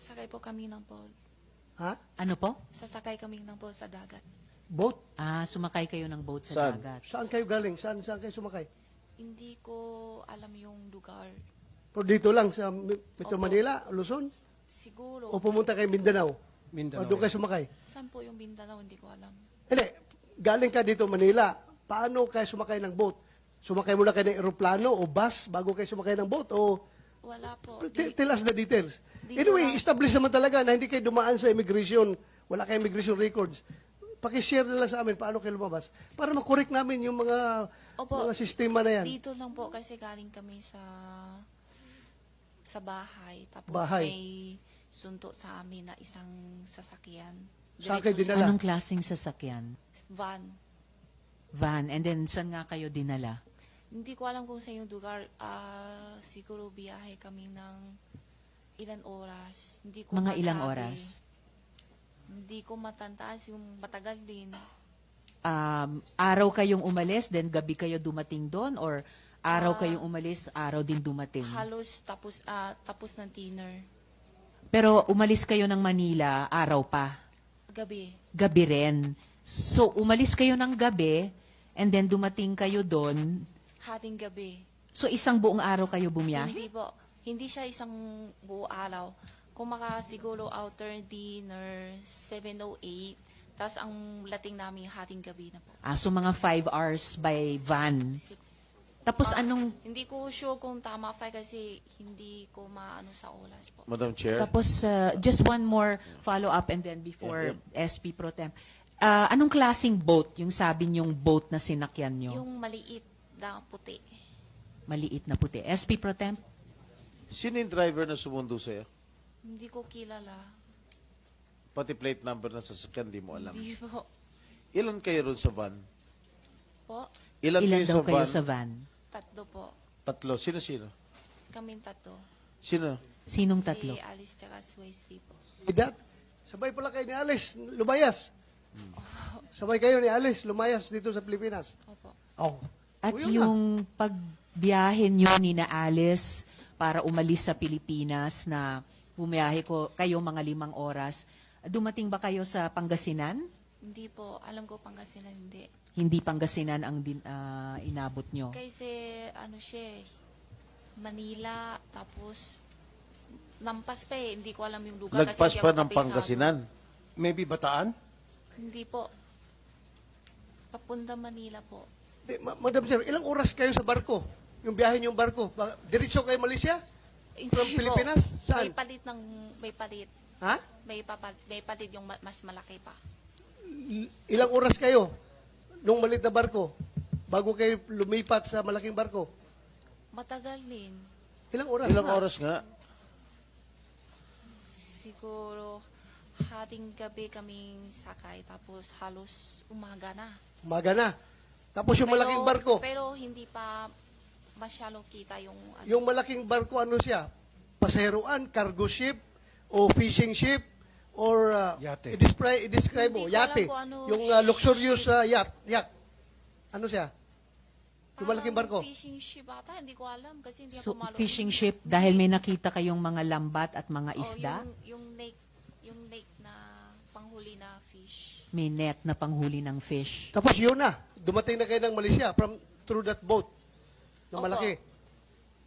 Sasakay po kami ng boat. Ha? Ano po? Sasakay kami ng boat sa dagat. Boat? Sumakay kayo ng boat sa Saan? dagat. Saan kayo galing? Saan kayo sumakay? Hindi ko alam yung lugar. Pero dito lang sa Metro Opo. Manila, Luzon? Siguro. O pumunta kayo Mindanao? O Mindanao. doon kayo sumakay? Saan po yung Mindanao? Hindi ko alam. Hindi. Galing ka dito Manila. Paano kayo sumakay ng boat? Sumakay muna kayo ng eroplano o bus bago kayo sumakay ng boat? O Wala po. tell us the details. Dito Anyway, lang. establish naman talaga na hindi kayo dumaan sa immigration. Wala kayong immigration records. Pakishare na lang sa amin paano kayo lumabas para makorek namin yung Opo. mga sistema na yan. Dito lang po kasi galing kami sa bahay. Tapos Bahay. may sunto sa amin na isang sasakyan. Saan kayo Diretso dinala? Anong klaseng sasakyan? Van. Van. And then, saan nga kayo dinala? Hindi ko alam kung sa yung lugar. Siguro biyahe kami ng ilan oras. Hindi ko Mga ilang masabi. oras? Hindi ko matantaas yung matagal din. Araw kayong umalis, then gabi kayo dumating doon? Or araw kayong umalis, araw din dumating? Halos tapos ng dinner. Pero umalis kayo ng Manila, araw pa? Gabi. Gabi rin. So, umalis kayo ng gabi, and then dumating kayo doon. Hating gabi. So, isang buong araw kayo bumiyahe? Hindi po. Hindi siya isang buo araw. Kung siguro outer dinner, 7:08. Tapos ang lating namin hating gabi na po. So mga 5 hours by van. Tapos anong, Hindi ko sure kung tama pa kasi hindi ko maano sa oras po. Madam Chair. tapos just one more follow-up and then before SP Pro Tem. Anong klaseng boat yung sabi niyong boat na sinakyan niyo? Yung maliit na puti. Maliit na puti. SP Pro Tem? Sino yung driver na sumundo sa'yo? Hindi ko kilala. Pati plate number na sasakyan, di mo alam. Hindi po. Ilan kayo ron sa van? Po, Ilan, Ilan kayo daw sa kayo van? sa van? tatlo po. Tatlo. Sino-sino? Kaming tatlo. Sino? Sinong tatlo? Si Alice tsaka si Wesley po. That, sabay pala kayo ni Alice, lumayas. Sabay kayo ni Alice, lumayas dito sa Pilipinas. Opo. Oh. At O, yun yung pagbiyahe niyo ni na Alice para umalis sa Pilipinas na bumiyahe kayo mga 5 oras, dumating ba kayo sa Pangasinan? Hindi po. Alam ko Pangasinan hindi. Hindi Pangasinan ang inabot nyo. Kasi ano siya eh, Manila, tapos lampas pa eh. Hindi ko alam yung lugar. kasi Lagpas hindi pa ako ng kabisado. Pangasinan. Maybe Bataan? Hindi po. Papunta Manila po. Madam Sir, ilang oras kayo sa barko? Yung biyahe niyong barko? Diretso kayo Malaysia? From Hindi po. Pilipinas? Saan? May palit. Ha? May palit yung mas malaki pa. Ilang oras kayo nung malit na barko bago kayo lumipat sa malaking barko? Matagal din. Ilang oras? Ilang nga? oras nga? Siguro hating gabi kaming sakay tapos halos umaga na. Umaga na. Tapos yung malaking barko, Pero hindi pa masyadong kita yung ano. yung malaking barko ano siya? Pasaheroan, cargo ship, o fishing ship, or Yate. i-describe mo, Hindi ko alam yate. kung ano Yung luxurious yacht. Ano siya? Yung malaking barko. Fishing ship ata, hindi ko alam kasi hindi So, ako malo. fishing ship, dahil may nakita kayong mga lambat at mga isda, Yung lake na panghuli na fish. may net na panghuli ng fish. Tapos yun na, dumating na kayo ng Malaysia through that boat na Opo. malaki.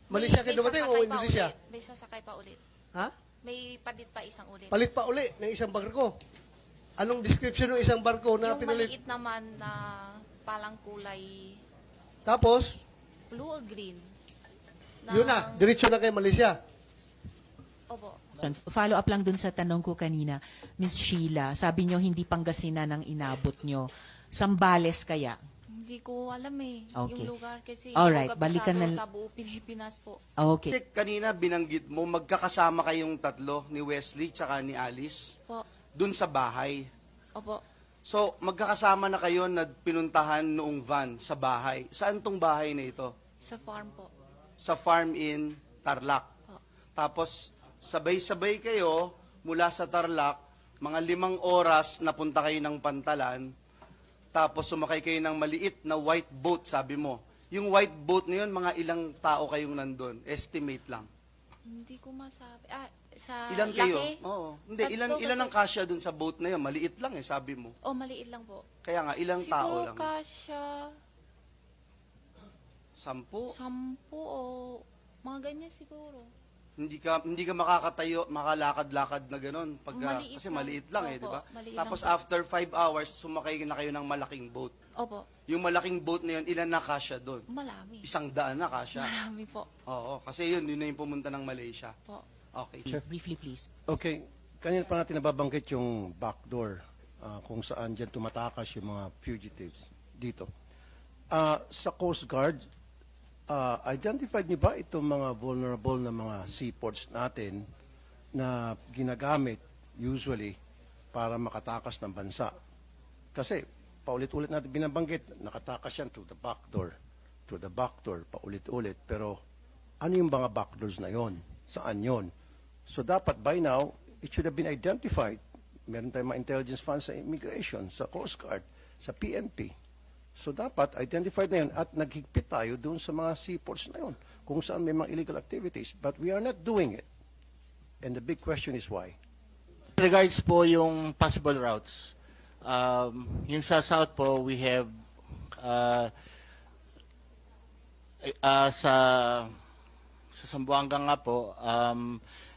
Malaysia kayo dumating o sasakay pa Indonesia? ulit. May sasakay pa ulit. Ha? May palit pa isang ulit. Palit pa uli ng isang barko. Anong description ng isang barko na yung pinalit? maliit naman na palang kulay Tapos, blue or green. yun na, diretso na kayo Malaysia. Opo. So, follow up lang dun sa tanong ko kanina, Miss Sheila, sabi nyo hindi Pangasinan ang inabot nyo. Sambales kaya? Hindi ko alam eh. Okay. Yung lugar kasi Alright, yung balikan kabisado na- sa buo Pilipinas po. Okay. Kasi kanina binanggit mo, magkakasama kayong tatlo, ni Wesley tsaka ni Alice, Po. dun sa bahay. Opo. So, magkakasama na kayo na pinuntahan noong van sa bahay. Saan tong bahay na ito? Sa farm po. Sa farm in Tarlac. Po. Tapos, sabay-sabay kayo mula sa Tarlac, mga 5 oras napunta kayo ng Pantalan, tapos sumakay kayo ng maliit na white boat, sabi mo. Yung white boat na yun, mga ilang tao kayong nandun? Estimate lang. Hindi ko masabi. Sa Ilan kayo? laki? Oo. Hindi, ilan Tatlo ilan ang kasi- kasya dun sa boat na yun? Maliit lang sabi mo. Oh, maliit lang po. Kaya nga, ilang tao Siguro lang? kasya 10? 10 o mga ganyan siguro. Hindi ka makakatayo, makalakad-lakad na ganun Maliit kasi lang. maliit lang Opo, di ba? maliit Tapos lang po. after 5 hours, sumakay na kayo ng malaking boat. Opo, Yung malaking boat na yun, ilan na kasya doon? malami. 100 na kasya. Marami po. Oo, kasi yun na yung pumunta ng Malaysia. Po. Okay. Briefly, please. Okay, kanina pa natin nababanggit yung backdoor kung saan dyan tumatakas yung mga fugitives dito. Sa Coast Guard, identified niyo ba itong mga vulnerable na mga seaports natin na ginagamit usually para makatakas ng bansa? Kasi paulit-ulit natin binabanggit, nakatakas yan through the back door, paulit-ulit. Pero ano yung mga backdoors na yon? Saan yon? So dapat by now, it should have been identified. Meron tayong mga intelligence funds sa immigration, sa Coast Guard, sa PNP. So dapat identified na yun at naghigpit tayo doon sa mga seaports na yun kung saan may mga illegal activities. But we are not doing it. And the big question is why? Regards po yung possible routes. Yung sa south po, we have sa Zamboanga nga po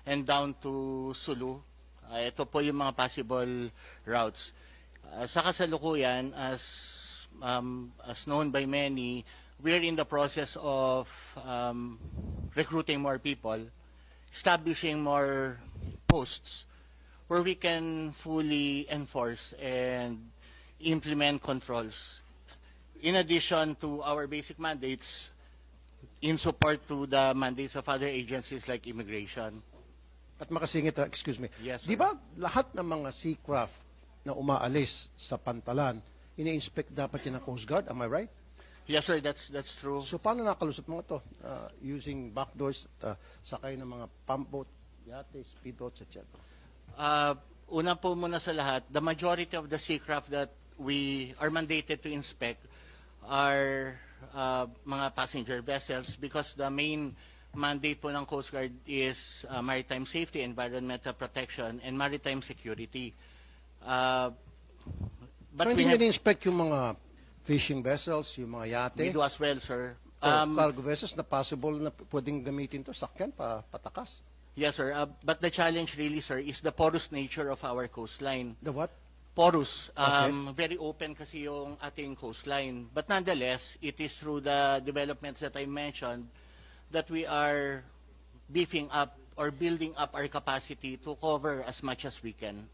and down to Sulu. Ito po yung mga possible routes. Sa kasalukuyan, as known by many, we're in the process of recruiting more people, establishing more posts where we can fully enforce and implement controls. In addition to our basic mandates, in support to the mandates of other agencies like immigration. At makasingit, excuse me. Yes, Di ba lahat ng mga seacraft na umaalis sa pantalan, ini-inspect dapat yan ng Coast Guard? Am I right? Yes, sir, that's true. So paano nakalusot mga to? Using backdoors, sakay ng mga pump boat, yates, speedboats, etc. Una po muna sa lahat, the majority of the seacraft that we are mandated to inspect are mga passenger vessels because the main mandate po ng Coast Guard is maritime safety, environmental protection, and maritime security. But So we hindi have, nyo inspect yung mga fishing vessels, yung mga yate, we do as well, sir. o cargo vessels na possible na pwedeng gamitin to, sakyan, patakas? Yes, sir. But the challenge really, sir, is the porous nature of our coastline. The what? Porous. Okay. Very open kasi yung ating coastline. But nonetheless, it is through the developments that I mentioned that we are beefing up or building up our capacity to cover as much as we can.